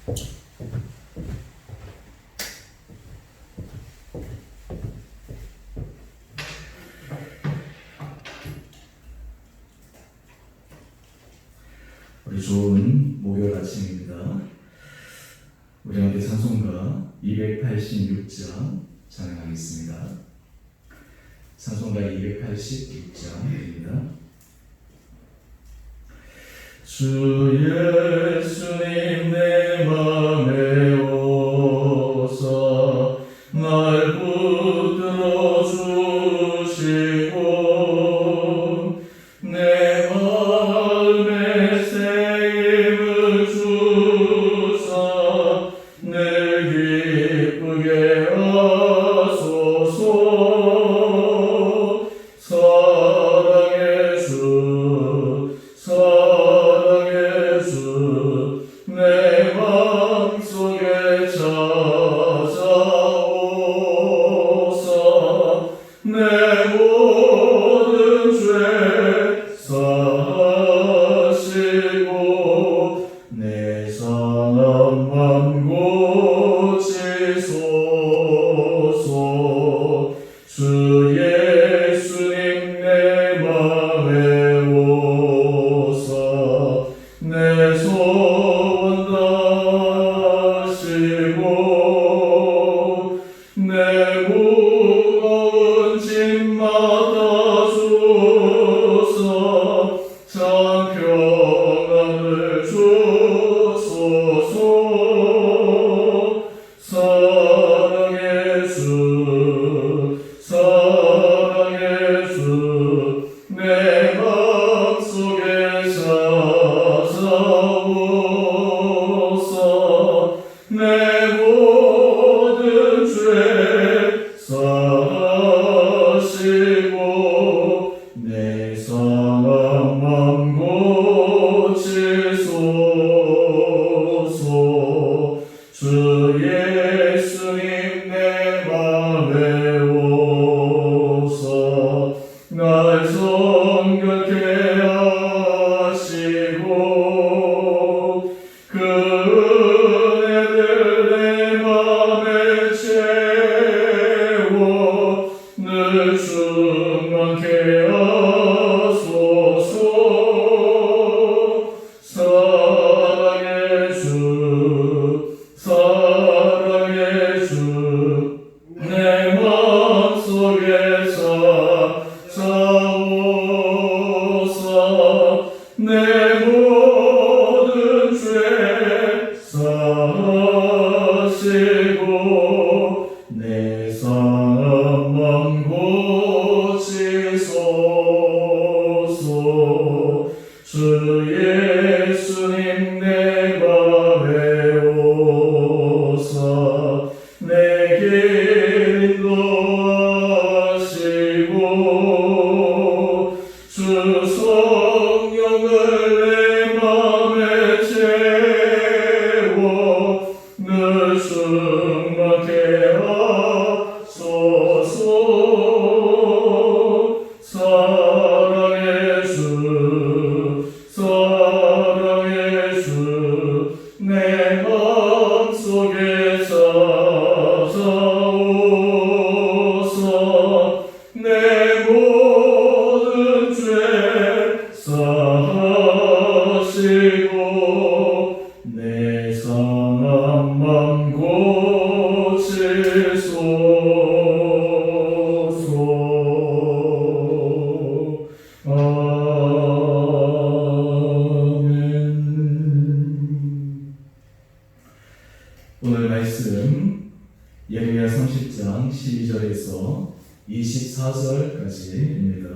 우리 좋은 목요일 아침입니다. 우리 함께 찬송가 286장 찬양하겠습니다. 찬송가 286장입니다. 주 예수님 내 맘에 오사 날 붙들어 주시고 내 마음에 새 힘을 주사 늘 기쁘게 하소서. 사랑의 주 사랑의 주 내 맘속에 찾아오사 내 모든 죄 사하시고 내 상함만 고치소서. 주 예수님 내 맘에 오사 내 소원 다하시고 내 무거운 짐 맡아주사 참 평안을 주소서. 사랑의 주 사랑의 주 내 맘속에 찾아오사 내 모든 죄 사하시고 내 상함만 고치소서. 주 예수님 내 맘에 오사 날 성결케 하시고 그 은혜를 내 맘에 채워 늘 충만케 하소서. 사랑의 주 사랑의 주 내 맘속에 찾아오사 내 모든 죄 사하시고 내 상함만 고치소서. 주 예수님 내 맘에 오사 내 길 인도하시고 주 성령을 내 맘에 채워 늘 충만케 하소서. 사랑의 주 사랑의 주 내 맘속에 찾아오사 내 모든 죄 사하시고 내 상함만 고치소서. 아멘. 오늘 말씀 예레미야 30장 12절에서 24절까지입니다.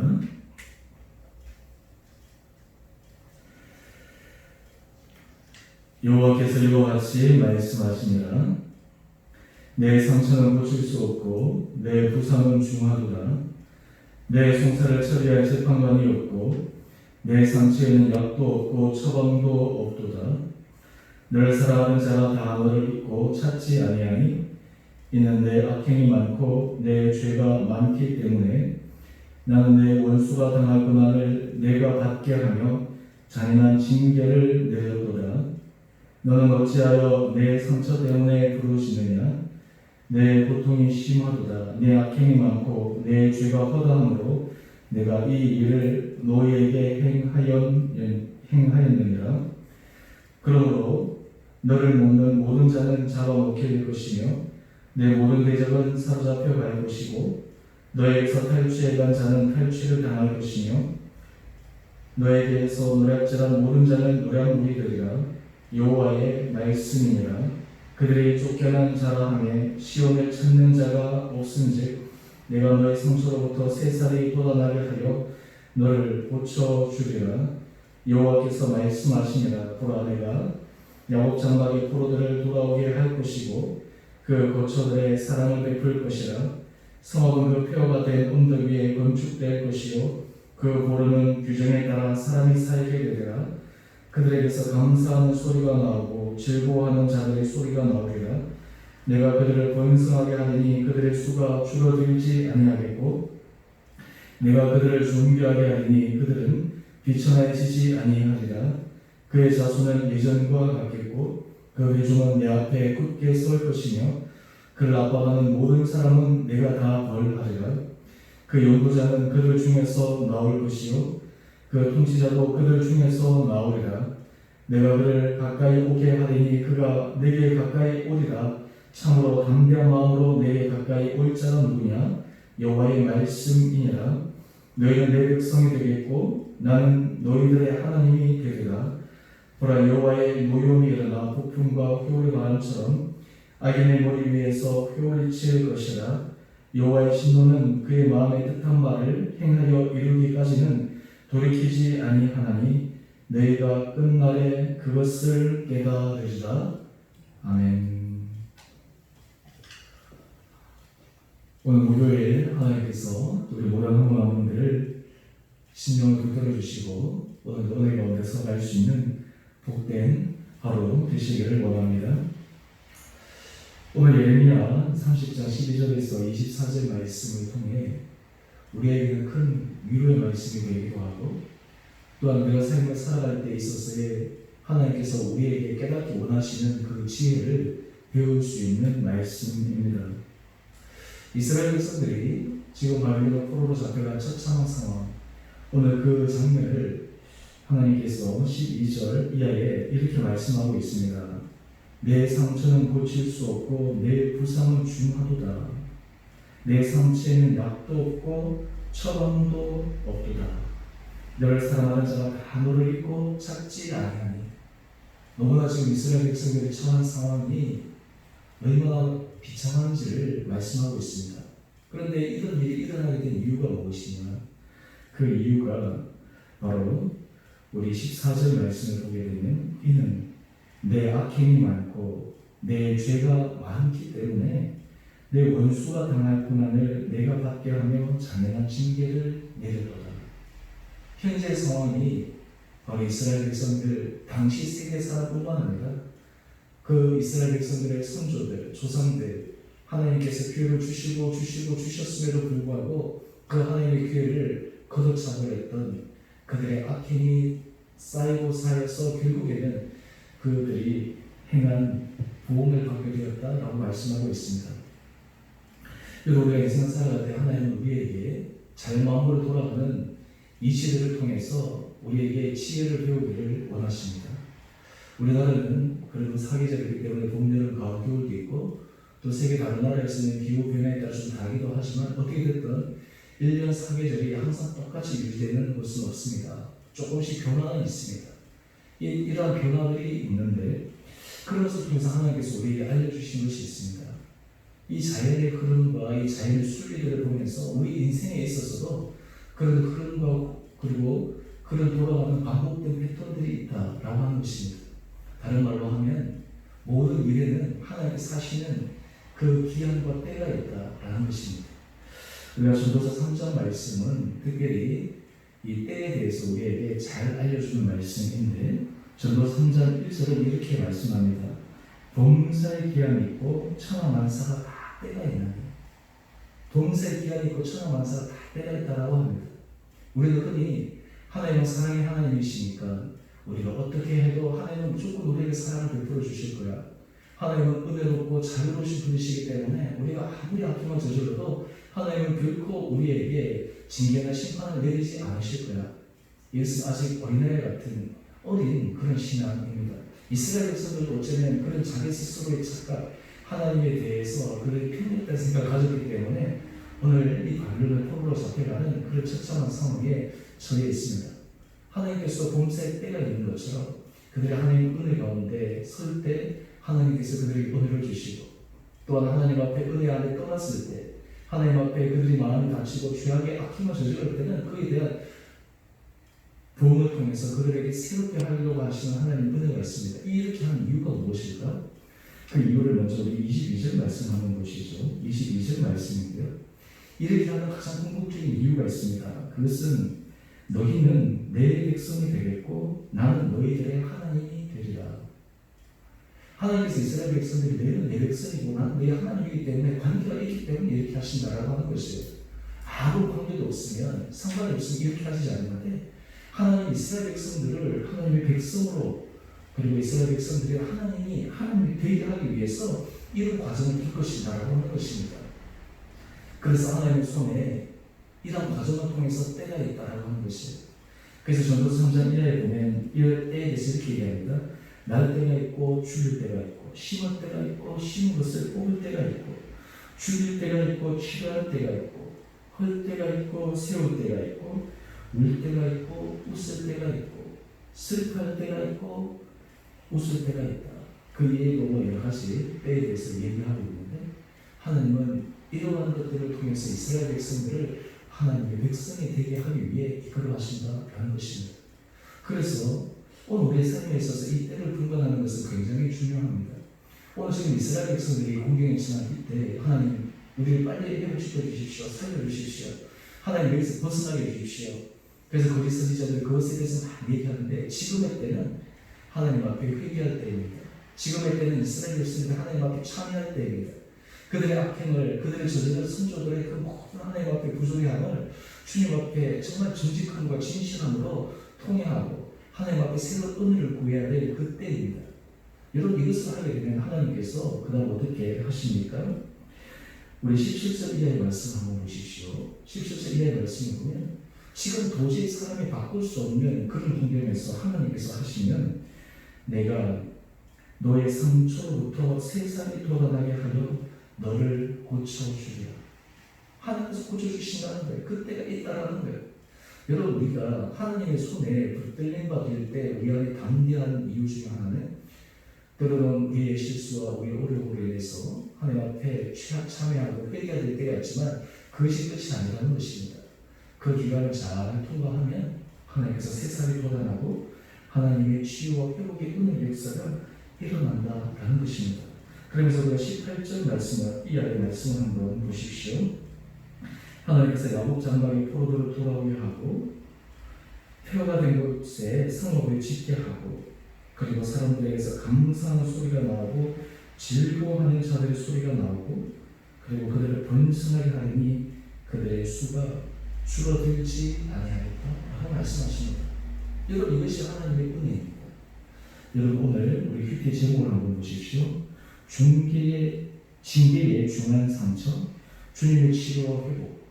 여호와께서 이와 같이 말씀하시니라. 내 상처는 고칠 수 없고 내 부상은 중하도다. 내 송사를 처리할 재판관이 없고 내 상처에는 약도 없고 처방도 없도다. 너를 사랑하는 자가 다 너를 잊고 찾지 아니하니 이는 내 악행이 많고 내 죄가 많기 때문에 나는 내 원수가 당할 고난을 내가 받게 하며 잔인한 징계를 내렸도다. 너는 어찌하여 내 상처 때문에 부르시느냐? 내 고통이 심하도다. 내 악행이 많고 내 죄가 허다함으로 내가 이 일을 너희에게 행하였느니라. 그러므로 너를 먹는 모든 자는 잡아먹게 될 것이며 내 모든 대적은 사로잡혀 갈 것이고 너에게서 탈취해 간 자는 탈취를 당할 것이며 너에게서 노략질한 모든 자는 노략물이 되리라. 여호와의 말씀이니라. 그들이 쫓겨난 자라 하며 시온을 찾는 자가 없은즉 내가 너의 상처로부터 새살이 돋아나게 하여 너를 고쳐주리라. 여호와께서 말씀하시니라. 보라, 내가 야곱 장막의 포로들을 돌아오게 할 것이고 그 거처들의 사랑을 베풀 것이라. 성읍은 그 폐허가 된 언덕 위에 건축될 것이요 그 보르는 규정에 따라 사람이 살게 되리라. 그들에게서 감사하는 소리가 나오고 즐거워하는 자들의 소리가 나오리라. 내가 그들을 번성하게 하리니 그들의 수가 줄어들지 아니하겠고 내가 그들을 존귀하게 하리니 그들은 비천해지지 아니하리라. 그의 자손은 예전과 같겠고 그 회중은 내 앞에 굳게 설 것이며 그를 아빠가는 모든 사람은 내가 다 벌하리라. 그 연구자는 그들 중에서 나올 것이요 그 통치자도 그들 중에서 나오리라. 내가 그를 가까이 오게 하리니 그가 내게 가까이 오리라. 참으로 담대한 마음으로 내게 가까이 올 자가 누구냐? 여호와의 말씀이니라. 너희는 내 백성이 되겠고 나는 너희들의 하나님이 되리라. 보라, 여호와의 노염이 일어나 폭풍과 효울의 바람처럼 악인의 머리 위에서 효울이 칠 것이라. 여호와의 진노는 그의 마음에 뜻한 말을 행하여 이루기까지는 돌이키지 아니하나니 너희가 끝날에 그것을 깨달으리라. 아멘. 오늘 목요일 하나님께서 우리 모든 한분한분들을 심령을 붙들어 주시고 오늘 은혜 가운데 서갈 수 있는 복된 하루 되시기를 원합니다. 오늘 예레미야 30장 12절에서 24절 말씀을 통해 우리에게는 큰 위로의 말씀이 되기도 하고 또한 우리가 삶을 살아갈 때 있어서의 하나님께서 우리에게 깨닫기 원하시는 그 지혜를 배울 수 있는 말씀입니다. 이스라엘 백성들이 지금 바벨론 포로로 잡혀간 처참한 상황, 오늘 그 장면을 하나님께서 12절 이하에 이렇게 말씀하고 있습니다. 내 상처는 고칠 수 없고 내 부상은 중하도다. 내 상처에는 약도 없고 처방도 없도다. 너를 사랑하는 자가 다 너를 잊고 찾지 아니하니. 너무나 지금 이스라엘 백성들의 처한 상황이 얼마나 비참한지를 말씀하고 있습니다. 그런데 이런 일이 일어나게 된 이유가 무엇이냐? 그 이유가 바로 우리 14절 말씀을 보게 되면 이는 내 악행이 많고 내 죄가 많기 때문에 내 원수가 당할 고난을 내가 받게 하며 잔인한 징계를 내렸도다. 현재 상황이 바로 이스라엘 백성들 당시 세계 사람뿐만 아니라 그 이스라엘 백성들의 선조들, 조상들 하나님께서 기회를 주셨음에도 불구하고 그 하나님의 기회를 걷어차버렸던 그들의 악행이 쌓이고 쌓여서 결국에는 그들이 행한 보응을 받게 되었다라고 말씀하고 있습니다. 그리고 우리가 인생 살아갈 때 하나님은 우리에게 잘 마음으로 돌아가는 이 시대를 통해서 우리에게 지혜를 배우기를 원하십니다. 우리나라는 그래도 사계절이기 때문에 봄, 여름, 가을, 겨울도 있고 또 세계 다른 나라에서는 기후 변화에 따라 좀 다르기도 하지만 어떻게 됐든 1년 사계절이 항상 똑같이 유지되는 것은 없습니다. 조금씩 변화는 있습니다. 이러한 변화들이 있는데 그런 것을 통해서 하나님께서 우리에게 알려주신 것이 있습니다. 이 자연의 흐름과 이 자연의 순리들을 보면서 우리 인생에 있어서도 그런 흐름과 그리고 그런 돌아가는 반복된 패턴들이 있다라고 하는 것입니다. 다른 말로 하면 모든 일에는 하나님께서 하시는 그 기한과 때가 있다라는 것입니다. 우리가 전도서 3장 말씀은 특별히 이 때에 대해서 우리에게 잘 알려주는 말씀인데 전도 3장 1절은 이렇게 말씀합니다. 범사의 기한이 있고 천하만사가 다 때가 있나니. 범사의 기한이 있고 천하만사가 다 때가 있다라고 합니다. 우리는 흔히 하나님은 사랑의 하나님이시니까 우리가 어떻게 해도 하나님은 무조건 우리에게 사랑을 베풀어 주실 거야. 하나님은 은혜롭고 자유로우신 분이시기 때문에 우리가 아무리 악행을 저질러도 하나님은 결코 우리에게 징계나 심판을 내리지 않으실 거야. 이것은 아직 어린애 같은 어린 그런 신앙입니다. 이스라엘 백성들도 어쩌면 그런 자기 스스로의 착각, 하나님에 대해서 그런 편견된 생각을 가졌기 때문에 오늘 이 바벨론의 포로로 잡혀가는 그런 처참한 상황에 처해 있습니다. 하나님께서 봄새 때가 있는 것처럼 그들이 하나님 은혜 가운데 설 때 하나님께서 그들에게 은혜를 주시고, 또한 하나님 앞에 은혜 안에 떠났을 때 하나님 앞에 그들이 마음이 다치고 죄악의 악행을 저지를 때는 그에 대한 도움을 통해서 그들에게 새롭게 하려고 하시는 하나님 은혜가 있습니다. 이렇게 하는 이유가 무엇일까? 그 이유를 먼저 우리 22절 말씀 한번 보시죠. 22절 말씀인데요, 이렇게 하는 가장 궁극적인 이유가 있습니다. 그것은 너희는 내 백성이 되겠고 나는 너희들의 하나님이 되리라. 하나님께서 이스라엘 백성들이 너희는 내 백성이고 나는 너희 하나님이기 때문에 관계가 있기 때문에 이렇게 하신다라고 하는 것이에요. 아무 관계도 없으면, 상관이 없으면 이렇게 하시지 않는데, 하나님 이스라엘 백성들을 하나님의 백성으로, 그리고 이스라엘 백성들이 하나님이 되게 하기 위해서 이런 과정을 줄 것이다라고 하는 것입니다. 그래서 하나님의 손에 이런 과정을 통해서 때가 있다라고 하는 것이에요. 그래서 전도서 3장 1절에 보면 이 때에 대해서 이렇게 얘기합니다. 날 때가 있고 죽일 때가 있고, 심을 때가 있고 심은 것을 뽑을 때가 있고, 죽일 때가 있고 치료할 때가 있고, 헐 때가 있고 세울 때가 있고, 울 때가 있고 웃을 때가 있고, 슬퍼할 때가 있고 웃을 때가 있다. 그 예도 여러 가지 때에 대해서 얘기하고 있는데, 하나님은 이러한 것들을 통해서 이스라엘 백성들을 하나님의 백성이 되게 하기 위해 이끌어 가신다라는 것입니다. 그래서 오늘 우리의 삶에 있어서 이 때를 분간하는 것은 굉장히 중요합니다. 오늘 지금 이스라엘 백성들이 공경에 지난 이때 하나님 우리를 빨리 회복시켜 주십시오. 살려주십시오. 하나님 여기서 벗어나게 해주십시오. 그래서 거짓 선지자들이 그것에 대해서 막 얘기하는데, 지금의 때는 하나님 앞에 회개할 때입니다. 지금의 때는 이스라엘 백성들이 하나님 앞에 참여할 때입니다. 그들의 악행을, 그들의 저지른 선조들의 그 모든 하나님 앞에 부조리함을 주님 앞에 정말 정직함과 진실함으로 통회하고 하나님 앞에 새로운 은혜를 구해야 될 그때입니다. 여러분, 이것을 하게 되면 하나님께서 그 다음 어떻게 하십니까? 우리 17절 이하의 말씀 한번 보십시오. 17절 이하의 말씀을 보면 지금 도저히 사람이 바꿀 수 없는 그런 환경에서 하나님께서 하시면 내가 너의 상처로부터 세상이 돋아나게 하려 너를 고쳐주리라. 하나님께서 고쳐주신다는 거예요. 그때가 있다라는 거예요. 여러분, 우리가 하나님의 손에 붙들림 받을 때 우리 안에 담대한 이유 중에 하나는 때로는 우리의 실수와 우리의 어려움으로 인해서 하나님 앞에 참회하고 회개해야 될 때가 있지만 그것이 끝이 아니라는 것입니다. 그 기간을 잘 통과하면 하나님께서 세상이 돋아나고 하나님의 치유와 회복의 은혜의 역사가 일어난다라는 것입니다. 그러면서 우리가 18절 말씀을, 이 아래 말씀을 한번 보십시오. 하나님께서 야곱 장막의 포로들을 돌아오게 하고 폐허가 된 곳에 성읍을 짓게 하고, 그리고 사람들에게서 감사하는 소리가 나오고 즐거워하는 자들의 소리가 나오고, 그리고 그들을 번성하게 하니 그들의 수가 줄어들지 아니하겠다 하고 말씀하십니다. 여러분, 이것이 하나님의 은혜입니다. 여러분, 오늘 우리 큐티의 제목을 한번 보십시오. 징계의 중한 상처, 주님의 치료와 회복.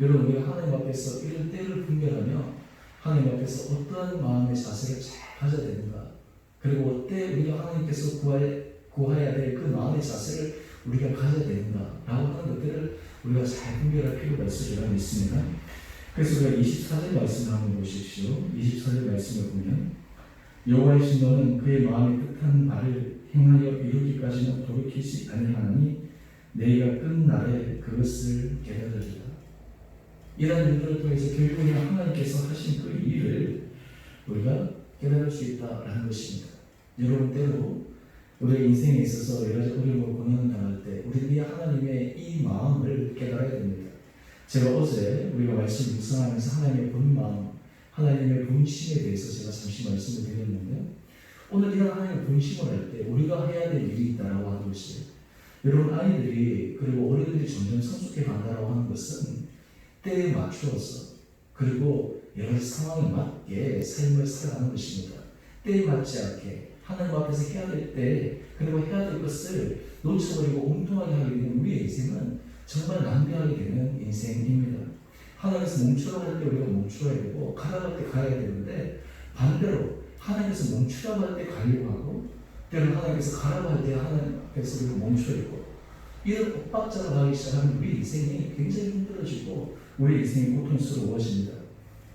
여러분, 우리가 하나님 앞에서 이런 때를 분별하며 하나님 앞에서 어떠한 마음의 자세를 잘 가져야 되는가, 그리고 어때 우리가 하나님께서 구해야 될 그 마음의 자세를 우리가 가져야 되는가 라고 하는 것들을 우리가 잘 분별할 필요가 있으리라 믿습니다. 그래서 우리가 24절 말씀을 한번 보십시오. 24절 말씀을 보면 여호와의 신노는 그의 마음에 뜻한 바를 행하여 이루기까지는 돌이키지 아니하나니 내가 끝날에 그것을 깨달으리라. 이러한 일들을 통해서 결국에는 하나님께서 하신 그 일을 우리가 깨달을 수 있다라는 것입니다. 여러분, 때로 우리의 인생에 있어서 여러 가지 어려움을 고난을 당할 때 우리는 하나님의 이 마음을 깨달아야 됩니다. 제가 어제 우리가 말씀 묵상하면서 하나님의 본마음, 하나님의 본심에 대해서 제가 잠시 말씀을 드렸는데요. 오늘 이런 하나님의 본심을 할 때 우리가 해야 될 일이 있다라고 하는 것이에요. 여러분, 아이들이 그리고 어린이들이 점점 성숙해 간다라고 하는 것은 때에 맞추어서, 그리고 여러 가지 상황에 맞게 삶을 살아가는 것입니다. 때에 맞지 않게 하나님 앞에서 해야 될 때, 그리고 해야 될 것을 놓쳐버리고 엉뚱하게 하게 되는 우리의 인생은 정말 낭비하게 되는 인생입니다. 하나님께서 멈추라고 할 때 우리가 멈춰야 되고, 가라고 할 때 가야 되는데, 반대로 하나님께서 멈추라고 할 때 가려고 하고, 때로는 하나님께서 가라고 할 때 하나님 앞에서 우리가 멈춰 있고, 이런 엇박자로 가기 시작하면 우리 인생이 굉장히 힘들어지고 우리 인생이 고통스러워집니다.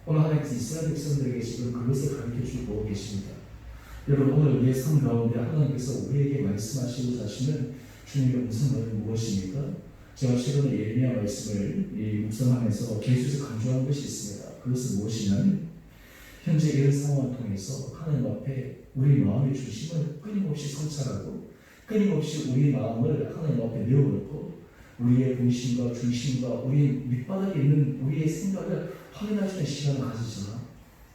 오늘 하나님께서 이스라엘 백성들에게 지금 그것을 가르쳐주고 계십니다. 여러분, 오늘 우리의 삶 가운데 하나님께서 우리에게 말씀하시고자 하시는 주님의 음성은 무엇입니까? 제가 최근에 예레미야 말씀을 묵상하면서 계속해서 강조한 것이 있습니다. 그것은 무엇이냐면, 현재 이런 상황을 통해서 하나님 앞에 우리 마음의 중심을 끊임없이 성찰하고, 끊임없이 우리 마음을 하나님 앞에 내어놓고, 우리의 본심과 중심과 우리 밑바닥에 있는 우리의 생각을 확인할 수 있는 시간을 가지잖아.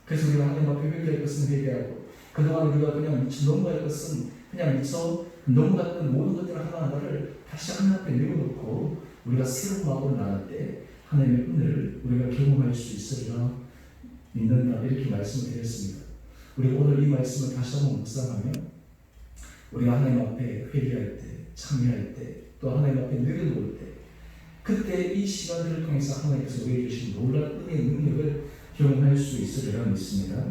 그래서 우리가 하나님 앞에 회개할 것은 회개하고, 그동안 우리가 그냥 미쳐 넘어갈 것은 그냥 미쳐 넘어갔던 모든 것들 하나하나를 다시 하나님 앞에 내어놓고, 우리가 새로운 마음을 나갈 때 하나님의 은혜를 우리가 경험할 수 있으리라 믿는다, 이렇게 말씀을 드렸습니다. 우리가 오늘 이 말씀을 다시 한번 묵상하면, 우리가 하나님 앞에 회개할 때, 참여할 때, 또 하나님 앞에 내려놓을 때, 그때 이 시간들을 통해서 하나님께서 우리에게 주신 놀라운 은혜의 능력을 경험할 수 있으리라 믿습니다.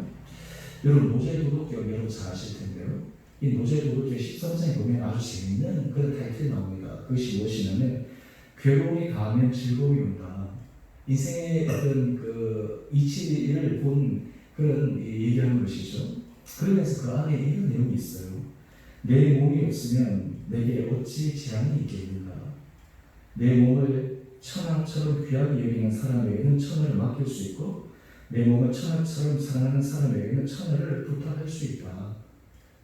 여러분, 노제도덕경 여러분 잘 아실 텐데요. 이 노제도덕경 13장에 보면 아주 재밌는 그런 타이틀이 나옵니다. 그것이 무엇이냐면, 괴로움이 가하면 즐거움이 온다. 인생의 어떤 그 이치를 본 그런 얘기하는 것이죠. 그러면서 그 안에 이런 내용이 있어요. 내 몸이 없으면 내게 어찌 재앙이 있겠는가. 내 몸을 천하처럼 귀하게 여기는 사람에게는 천하를 맡길 수 있고, 내 몸을 천하처럼 사랑하는 사람에게는 천하를 부탁할 수 있다.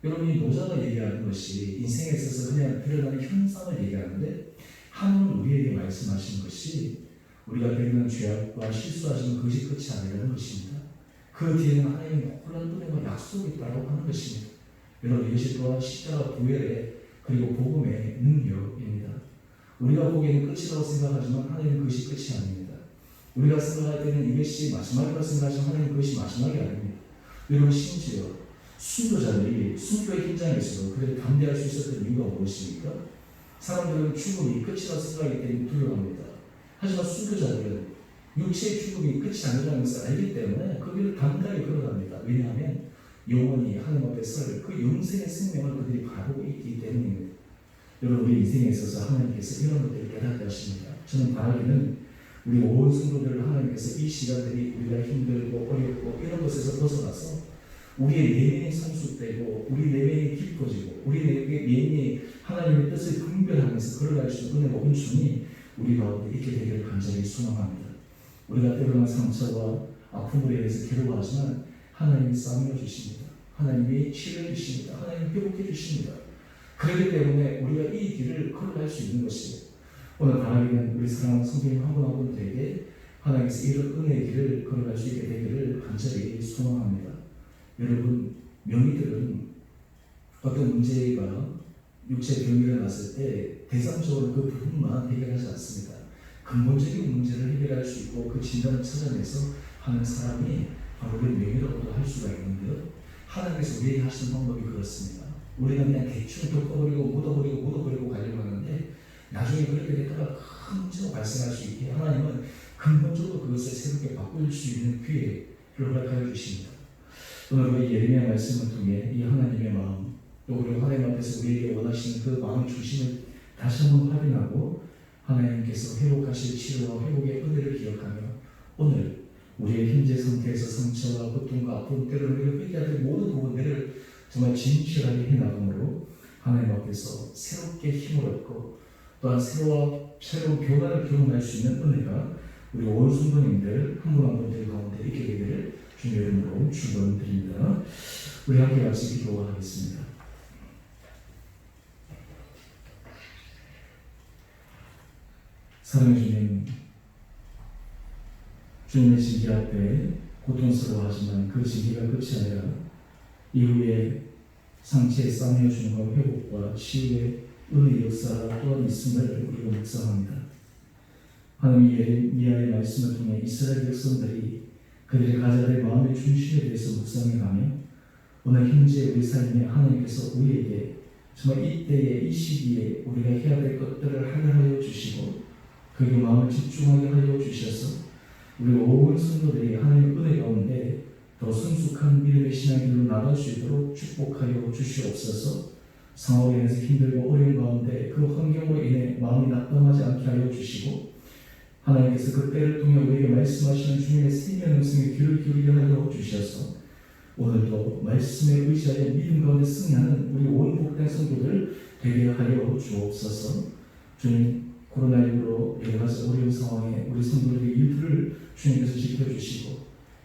여러분, 이 노자가 얘기하는 것이 인생에 있어서 그냥 드러나는 현상을 얘기하는데, 하나님은 우리에게 말씀하신 것이 우리가 배우는 죄악과 실수하시는 그것이 끝이 아니라는 것입니다. 그 뒤에는 하나님의 놀라운 은혜와 약속이 있다고 하는 것입니다. 여러분, 이것이 또한 십자가 부활의 그리고 복음의 능력입니다. 우리가 보기에는 끝이라고 생각하지만 하나님은 그것이 끝이 아닙니다. 우리가 생각할 때는 이것이 마지막이라고 생각하지만 하나님은 그것이 마지막이 아닙니다. 여러분, 심지어 순교자들이 순교의 현장에서 그렇게 담대할 수 있었던 이유가 무엇입니까? 사람들은 죽음이 끝이라고 생각하기 때문에 두려워합니다. 하지만 순교자들은 육체의 죽음이 끝이 아니라는 것을 알기 때문에 그 길을 담대하게 걸어갑니다. 왜냐하면 영원히 하나님 앞에 설 그 영생의 생명을 그들이 바라보고 있기 때문입니다. 여러분, 우리 인생에 있어서 하나님께서 이런 것들을 깨닫게 하십니다. 저는 바라기는 우리 온 성도들을 하나님께서 이 시간들이 우리가 힘들고 어렵고 이런 것에서 벗어나서 우리의 내면이 성숙되고 우리 내면이 깊어지고 우리 내면이 하나님의 뜻을 분별하면서 걸어갈 수 있는 은혜와 은총이 우리 가운데 있게 되기를 간절히 소망합니다. 우리가 때로는 상처와 아픔으로 인해서 괴로워하지만 하나님이 싸매어 주십니다. 하나님이 치료해 주십니다. 하나님이 회복해 주십니다. 그렇기 때문에 우리가 이 길을 걸어갈 수 있는 것이에요. 오늘 바라기는 우리 사랑하는 성도님 한 분 한 분들에게 하나님께서 이런 은혜의 길을 걸어갈 수 있게 되기를 간절히 소망합니다. 여러분, 명의들은 어떤 문제가 육체 병이 일어났을 때 대상적으로 그 부분만 해결하지 않습니다. 근본적인 문제를 해결할 수 있고 그 진단을 찾아내서 하는 사람이 바로 우리 명의라고도 할 수가 있는데요. 하나님께서 우리에게 하시는 방법이 그렇습니다. 우리가 그냥 대충 덮어버리고 묻어버리고 가려고 하는데, 나중에 그렇게 됐다가 큰 문제가 발생할 수 있게 하나님은 근본적으로 그것을 새롭게 바꿀 수 있는 기회를 허락하여 주십니다. 오늘 우리 예레미야 말씀을 통해 이 하나님의 마음, 또 그리고 하나님 앞에서 우리에게 원하시는 그 마음의 중심을 다시 한번 확인하고, 하나님께서 회복하실 치료와 회복의 은혜를 기억하며 오늘 우리의 현재 상태에서 상처와 고통과 아픔, 때로는 우리가 회개할 때 모든 부분들을 정말 진실하게 해나감으로 하나님 앞에서 새롭게 힘을 얻고 또한 새로운 변화를 경험할 수 있는 은혜가 우리 온 성도님들 한 분 한 분들 가운데 있게 되기를 주님의 이름으로 축원드립니다. 우리 함께 같이 기도하겠습니다. 사랑해 주님, 주님의 진기 앞에 고통스러워하지만 그 진기가 끝이 아니라 이후에 상처에 싸매어 주는 회복과 치유의 은혜의 역사가 또한 있음을 우리가 묵상합니다. 하나님이 예레미야의 말씀을 통해 이스라엘 백성들이 그들이 가져야 될 마음의 중심에 대해서 묵상해가며 오늘 현재 우리 삶에 하나님께서 우리에게 정말 이때에 이 시기에 우리가 해야 될 것들을 하게 하여 주시고 그게 마음을 집중하게 하여 주셔서 우리 온 성도들이 하나님의 은혜 가운데 더 성숙한 믿음의 신앙길로 나갈 수 있도록 축복하여 주시옵소서. 상황에 인해서 힘들고 어려운 가운데 그 환경으로 인해 마음이 낙담하지 않게 하여 주시고 하나님께서 그 때를 통해 우리에게 말씀하시는 주님의 생명 음성에 귀를 기울이게 하여 주셔서 오늘도 말씀에 의지하여 믿음 가운데 승리하는 우리 온 복된 성도들 되게 하여 주옵소서. 주님, 코로나19로 여러 가지 어려운 상황에 우리 성도들의 일들을 주님께서 지켜주시고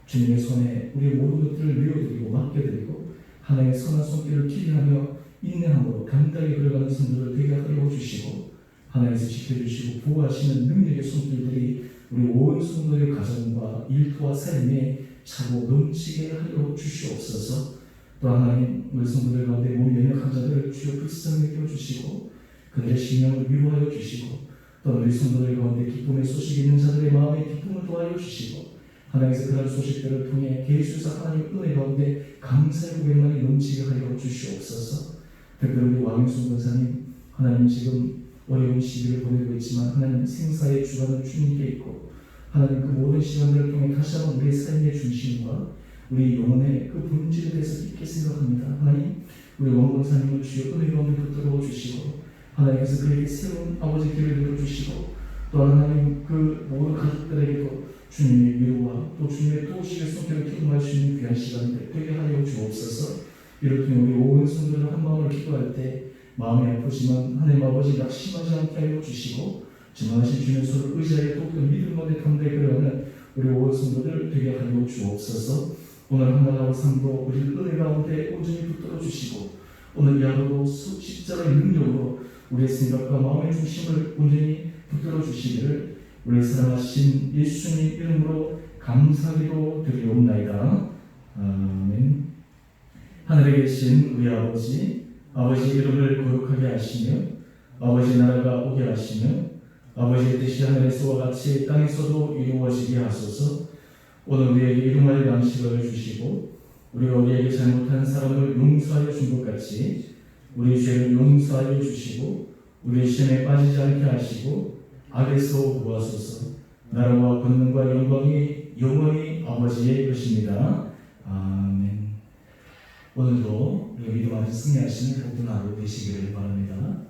주님의 손에 우리의 모든 것들을 내어드리고 맡겨드리고 하나님의 선한 손길을 기대하며 인내함으로 담대하게 걸어가는 성도를 되게 하여 주시고 하나님께서 지켜주시고 보호하시는 능력의 손길들이 우리 온 성도의 가정과 일터와 삶에 차고 넘치게 하여 주시옵소서. 또 하나님 우리 성도들 가운데 몸이 연약한 자들을 주여 불쌍히 여겨주시고 그들의 심령을 위로하여 주시고 또 우리 성도들 가운데 기쁨의 소식이 있는 자들의 마음에 기쁨을 도와여 주시고 하나님께서 그런 소식들을 통해 계수사 하나님의 은혜 가운데 감사의 고백만이 넘치게 하여 주시옵소서. 특별히 우리 왕윤순 권사님 하나님 지금 어려운 시기를 보내고 있지만 하나님 생사의 주관은 주님께 있고 하나님 그 모든 시간들을 통해 다시 한번 우리의 삶의 중심과 우리 영혼의 그 본질에 대해서 깊게 생각합니다. 하나님 우리 왕권사님을 주여 은혜 가운데 붙들어 주시고 하나님께서 그에게 새로운 아버지 길을 열어주시고 또 하나님 그 모든 가족들에게도 주님의 위로와 또 주님의 도우시의 손길을 경험할 수 있는 귀한 시간들 되게 하여 주옵소서. 이를 통해 우리 온 성도들 한 마음으로 기도할 때 마음이 아프지만 하나님 아버지 낙심하지 않게 하여 주시고 진화하신 주님의 손을 의지하여 더욱더 믿음 가운데 담대히 걸어가는 우리 온 성도들 되게 하여 주옵소서. 오늘 하나하루 삶도 우리 은혜 가운데 온전히 붙들어 주시고 오늘 이 하루도 십자가의 능력으로 우리의 생각과 마음의 중심을 온전히 붙들어 주시기를 우리 사랑하신 예수님 이름으로 감사기도 드리옵나이다. 아멘. 하늘에 계신 우리 아버지 이름을 거룩하게 하시며 아버지 나라가 오게 하시며 아버지의 뜻이 하늘에서와 같이 땅에서도 이루어지게 하소서. 오늘 우리에게 일용할 양식을 주시고 우리에게 잘못한 사람을 용서하여 준 것 같이 우리 죄를 용서하여 주시고 우리 시험에 빠지지 않게 하시고 악에서 구하소서. 나라와 권능과 영광이 영원히 아버지의 것입니다. 아멘. 오늘도 우리 믿음 안에 승리하시는 복된 하루 되시기를 바랍니다.